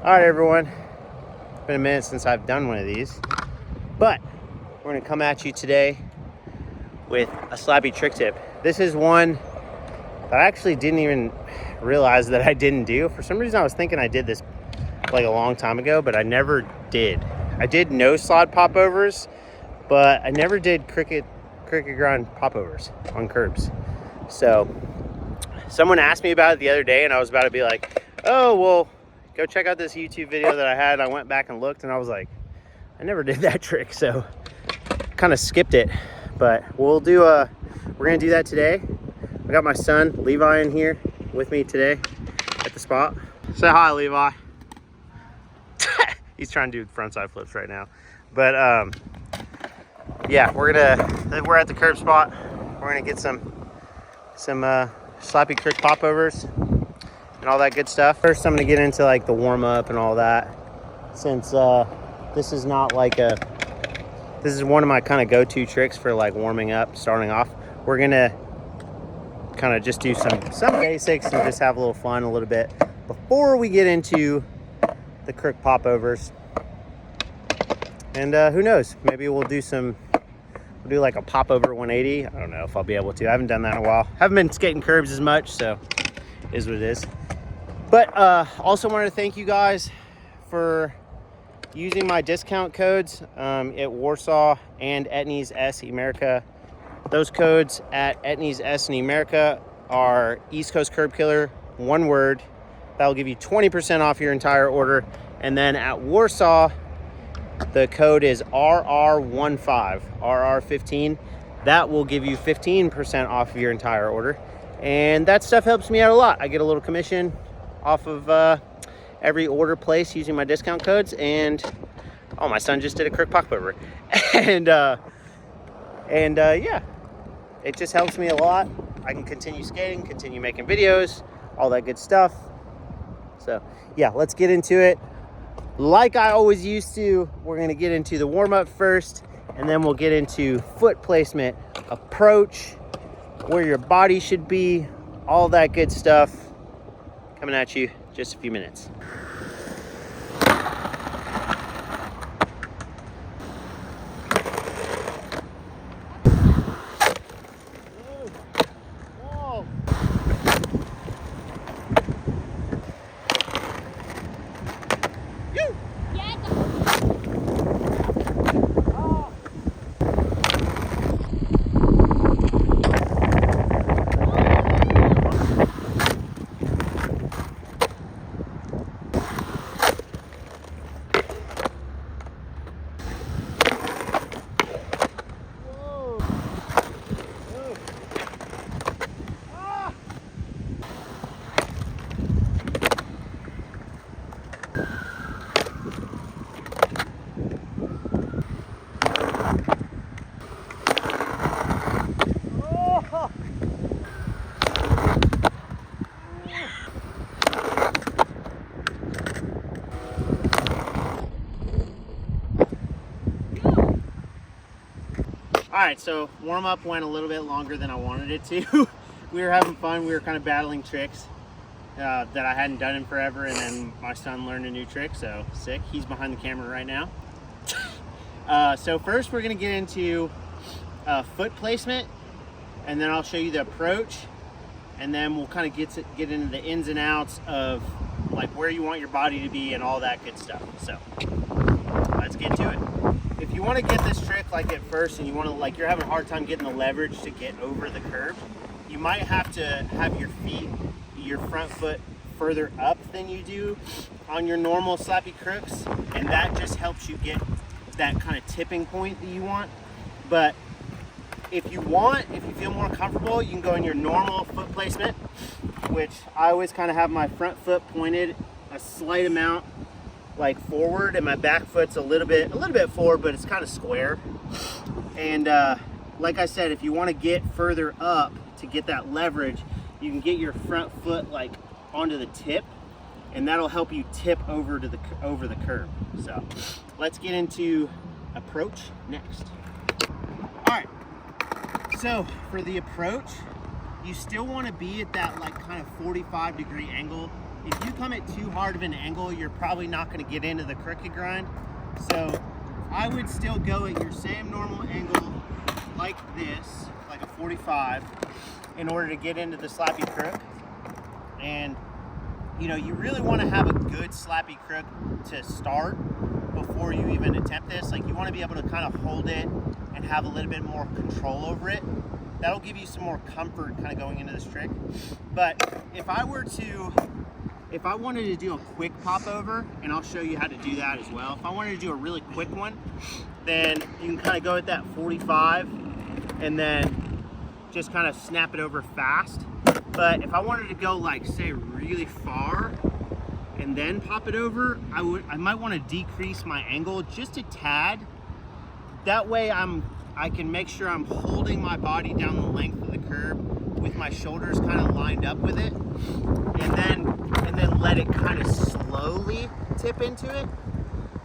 All right, everyone. It's been a minute since I've done one of these, but we're gonna come at you today with a Slappy trick tip. This is one that I actually didn't even realize that I didn't do. For some reason, I was thinking I did this like a long time ago, but I never did. I did no slide popovers, but I never did cricket grind popovers on curbs. So someone asked me about it the other day, and I was about to be like, oh, well, go check out this YouTube video that I had. I went back and looked, and I was like, I never did that trick, so kind of skipped it. But we're gonna do that today. I got my son Levi in here with me today at the spot. Say hi, Levi. He's trying to do frontside flips right now. But yeah, we're at the curb spot. We're gonna get some Slappy crick popovers and all that good stuff. First, I'm gonna get into like the warm up and all that, since this is not like this is one of my kind of go-to tricks for like warming up, starting off. We're gonna kind of just do some basics and just have a little fun a little bit before we get into the crick popovers. And who knows, maybe we'll do like a popover 180. I don't know if I'll be able to. I haven't done that in a while. Haven't been skating curbs as much, so it is what it is. But also wanted to thank you guys for using my discount codes at Warsaw and Etnies S Emerica. Those codes at Etnies S and Emerica are East Coast Curb Killer, one word. That'll give you 20% off your entire order. And then at Warsaw, the code is RR15. That will give you 15% off of your entire order. And that stuff helps me out a lot. I get a little commission off of every order placed using my discount codes. And oh, my son just did a crick popover. and yeah, it just helps me a lot. I can continue skating, continue making videos, all that good stuff. So yeah, let's get into it. Like I always used to, we're gonna get into the warm-up first, and then we'll get into foot placement, approach, where your body should be, all that good stuff. Coming at you just a few minutes. All right, so warm up went a little bit longer than I wanted it to. We were having fun. We were kind of battling tricks that I hadn't done in forever, and then my son learned a new trick, so sick. He's behind the camera right now. So first we're gonna get into foot placement, and then I'll show you the approach, and then we'll kind of get into the ins and outs of like where you want your body to be and all that good stuff. So let's get to it. If you want to get this trick like at first, and you want to like you're having a hard time getting the leverage to get over the curb, you might have to have your front foot further up than you do on your normal Slappy crooks, and that just helps you get that kind of tipping point that you want. But if you feel more comfortable, you can go in your normal foot placement, which I always kind of have my front foot pointed a slight amount like forward, and my back foot's a little bit forward, but it's kind of square. And like I said, if you want to get further up to get that leverage, you can get your front foot like onto the tip, and that'll help you tip over the curb. So let's get into approach next. All right, so for the approach, you still want to be at that like kind of 45-degree angle if you come at too hard of an angle, you're probably not going to get into the crooked grind. So I would still go at your same normal angle like this, like a 45, in order to get into the slappy crook. And you know, you really want to have a good slappy crook to start before you even attempt this. Like, you want to be able to kind of hold it and have a little bit more control over it. That'll give you some more comfort kind of going into this trick. But if I wanted to do a quick pop over, and I'll show you how to do that as well. If I wanted to do a really quick one, then you can kind of go at that 45 and then just kind of snap it over fast. But if I wanted to go, like, say really far and then pop it over, I might want to decrease my angle just a tad. That way I can make sure I'm holding my body down the length of the curb with my shoulders kind of lined up with it, and then let it kind of slowly tip into it.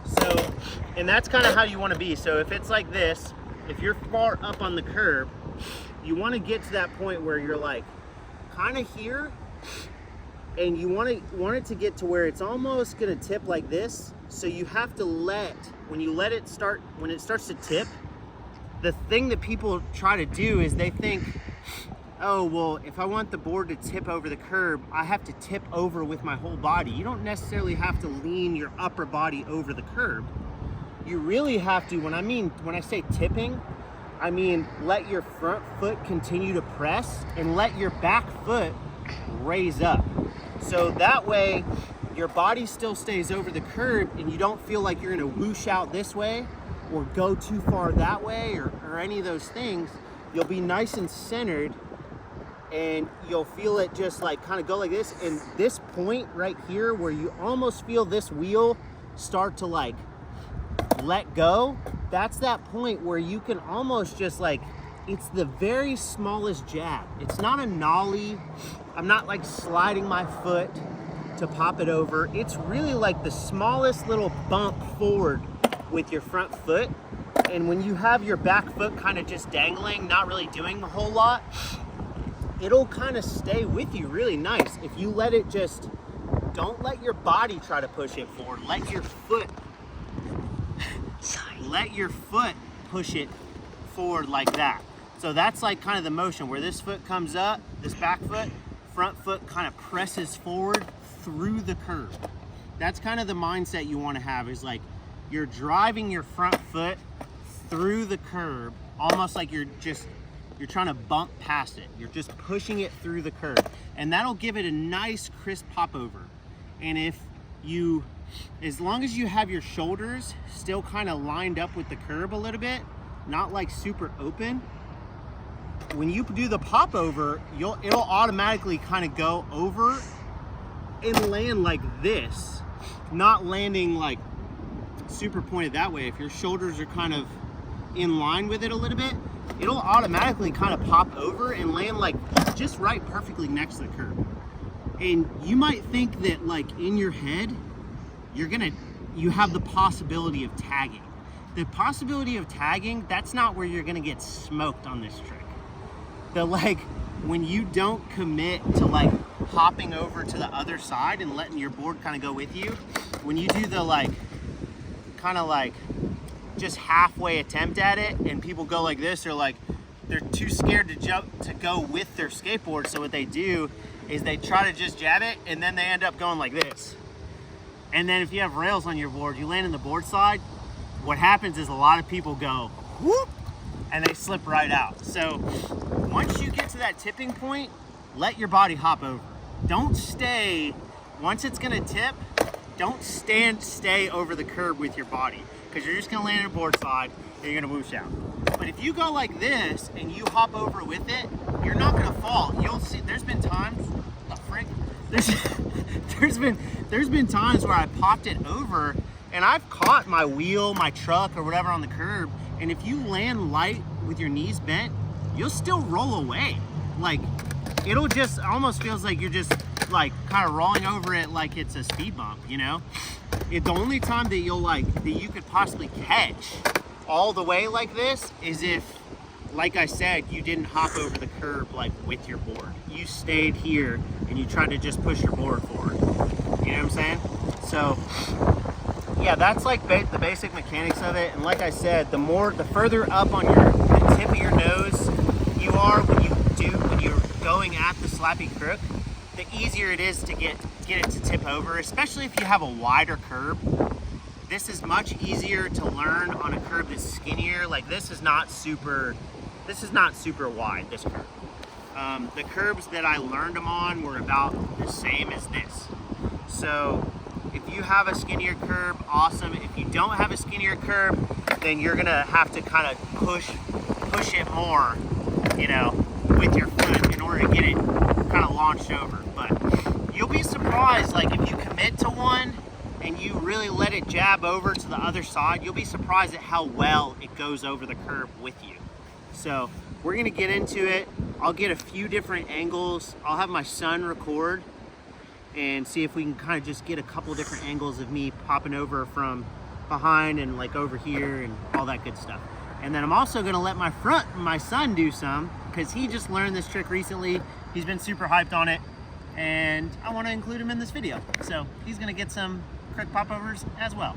So, and that's kind of how you want to be. So if it's like this, if you're far up on the curb, you want to get to that point where you're like kind of here, and you want it to get to where it's almost going to tip like this. So you have to when it starts to tip, the thing that people try to do is they think, oh, well, if I want the board to tip over the curb, I have to tip over with my whole body. You don't necessarily have to lean your upper body over the curb. You really have to, when I say tipping, I mean let your front foot continue to press and let your back foot raise up. So that way your body still stays over the curb and you don't feel like you're gonna whoosh out this way or go too far that way or any of those things. You'll be nice and centered, and you'll feel it just like kind of go like this. And this point right here where you almost feel this wheel start to like let go, that's that point where you can almost just like, it's the very smallest jab. It's not a nollie. I'm not like sliding my foot to pop it over. It's really like the smallest little bump forward with your front foot. And when you have your back foot kind of just dangling, not really doing a whole lot, it'll kind of stay with you really nice. If you let it just, don't let your body try to push it forward. Let your foot push it forward like that. So that's like kind of the motion where this foot comes up, this back foot, front foot kind of presses forward through the curb. That's kind of the mindset you want to have, is like you're driving your front foot through the curb, almost like you're trying to bump past it. You're just pushing it through the curb, and that'll give it a nice crisp pop over. And as long as you have your shoulders still kind of lined up with the curb a little bit, not like super open, when you do the pop over, it'll automatically kind of go over and land like this, not landing like super pointed that way. If your shoulders are kind of in line with it a little bit, it'll automatically kind of pop over and land like just right perfectly next to the curb. And you might think that like in your head, you have the possibility of tagging. The possibility of tagging, that's not where you're gonna get smoked on this trick. When you don't commit to like hopping over to the other side and letting your board kind of go with you, when you do the like kind of like just halfway attempt at it and people go like this, or like they're too scared to jump to go with their skateboard, so what they do is they try to just jab it and then they end up going like this. And then if you have rails on your board, you land in the board slide, what happens is a lot of people go whoop and they slip right out. So once you get to that tipping point, let your body hop over. Don't stay, once it's gonna tip, don't stay over the curb with your body, because you're just gonna land in a board slide and you're gonna whoosh out. But if you go like this and you hop over with it, you're not gonna fall. You'll see, there's been times, there's been times where I popped it over and I've caught my wheel, my truck, or whatever on the curb, and if you land light with your knees bent, you'll still roll away. Like, it'll just almost feels like you're just like kind of rolling over it like it's a speed bump, you know? The only time that you could possibly catch all the way like this is if, like I said, you didn't hop over the curb like with your board. You stayed here and you tried to just push your board forward. You know what I'm saying? So yeah, that's like the basic mechanics of it. And like I said, the further up on the tip of your nose you are when you're going at the Slappy crook, the easier it is to get it to tip over, especially if you have a wider curb. This is much easier to learn on a curb that's skinnier. Like this is not super wide, this curb. The curbs that I learned them on were about the same as this. So if you have a skinnier curb, awesome. If you don't have a skinnier curb, then you're gonna have to kind of push it more, you know, with your foot in order to get it kind of launched over. But you'll be surprised, like if you commit to one and you really let it jab over to the other side, you'll be surprised at how well it goes over the curb with you. So we're gonna get into it. I'll get a few different angles. I'll have my son record and see if we can kind of just get a couple different angles of me popping over from behind and like over here and all that good stuff. And then I'm also gonna let my son do some, because he just learned this trick recently. He's been super hyped on it and I wanna include him in this video. So he's gonna get some crook popovers as well.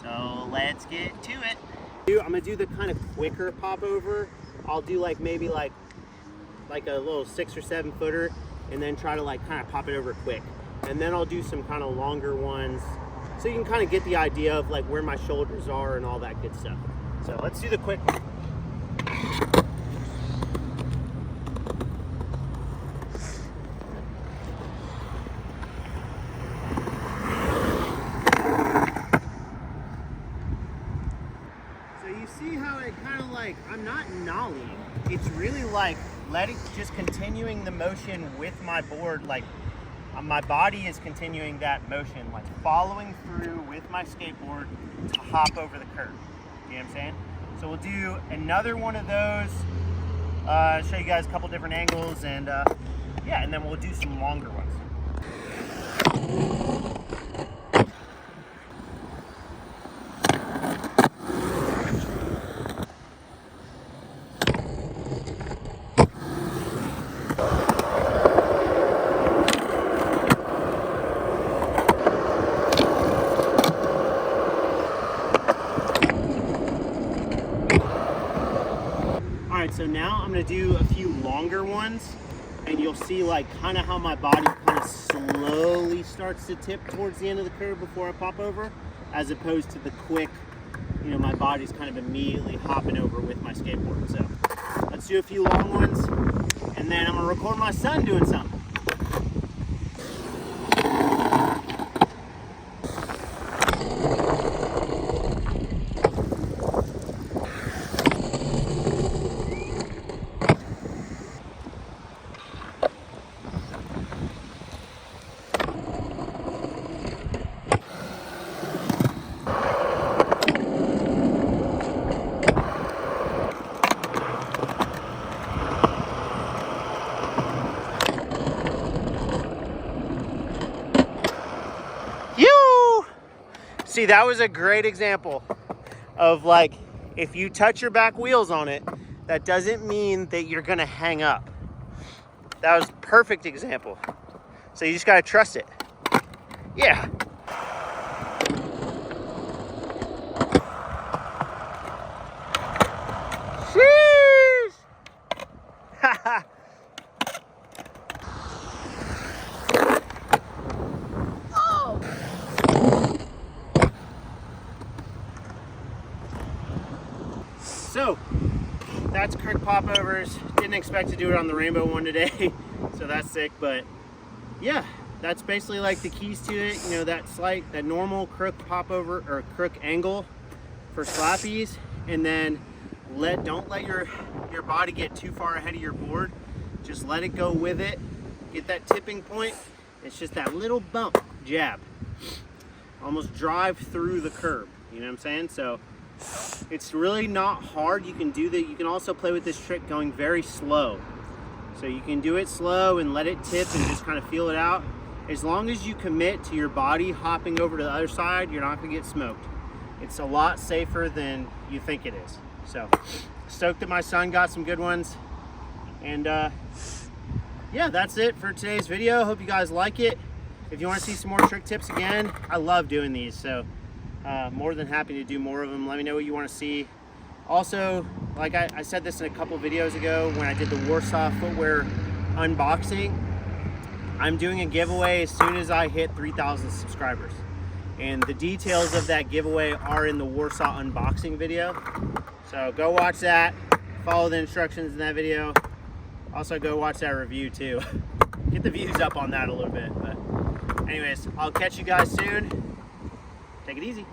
So let's get to it. I'm gonna do the kind of quicker popover. I'll do like maybe like a little 6 or 7 footer and then try to like kind of pop it over quick. And then I'll do some kind of longer ones so you can kind of get the idea of like where my shoulders are and all that good stuff. So let's do the quick one. So you see how it kind of like, I'm not nollying. It's really like just continuing the motion with my board, like my body is continuing that motion, like following through with my skateboard to hop over the curb. You know what I'm saying? So we'll do another one of those, show you guys a couple different angles, and yeah, and then we'll do some longer ones. So now I'm gonna do a few longer ones and you'll see like kind of how my body kind of slowly starts to tip towards the end of the curve before I pop over, as opposed to the quick, you know, my body's kind of immediately hopping over with my skateboard. So let's do a few long ones and then I'm gonna record my son doing something. See, that was a great example of like, if you touch your back wheels on it, that doesn't mean that you're gonna hang up. That was a perfect example. So you just gotta trust it. Yeah. Sheesh! Haha. So that's crook popovers. Didn't expect to do it on the rainbow one today, so that's sick. But yeah, that's basically like the keys to it. You know, that normal crook popover or crook angle for slappies, and then don't let your body get too far ahead of your board. Just let it go with it. Get that tipping point. It's just that little bump, jab. Almost drive through the curb. You know what I'm saying? So it's really not hard. You can do that. You can also play with this trick going very slow. So you can do it slow and let it tip and just kind of feel it out. As long as you commit to your body hopping over to the other side, you're not gonna get smoked. It's a lot safer than you think it is. So stoked that my son got some good ones. And yeah, that's it for today's video. Hope you guys like it. if you want to see some more trick tips again, I love doing these, so more than happy to do more of them. Let me know what you want to see. Also, like I said this in a couple videos ago when I did the Warsaw footwear unboxing, I'm doing a giveaway as soon as I hit 3,000 subscribers. And the details of that giveaway are in the Warsaw unboxing video. So go watch that, follow the instructions in that video. Also go watch that review too. Get the views up on that a little bit. But anyways, I'll catch you guys soon. Take it easy.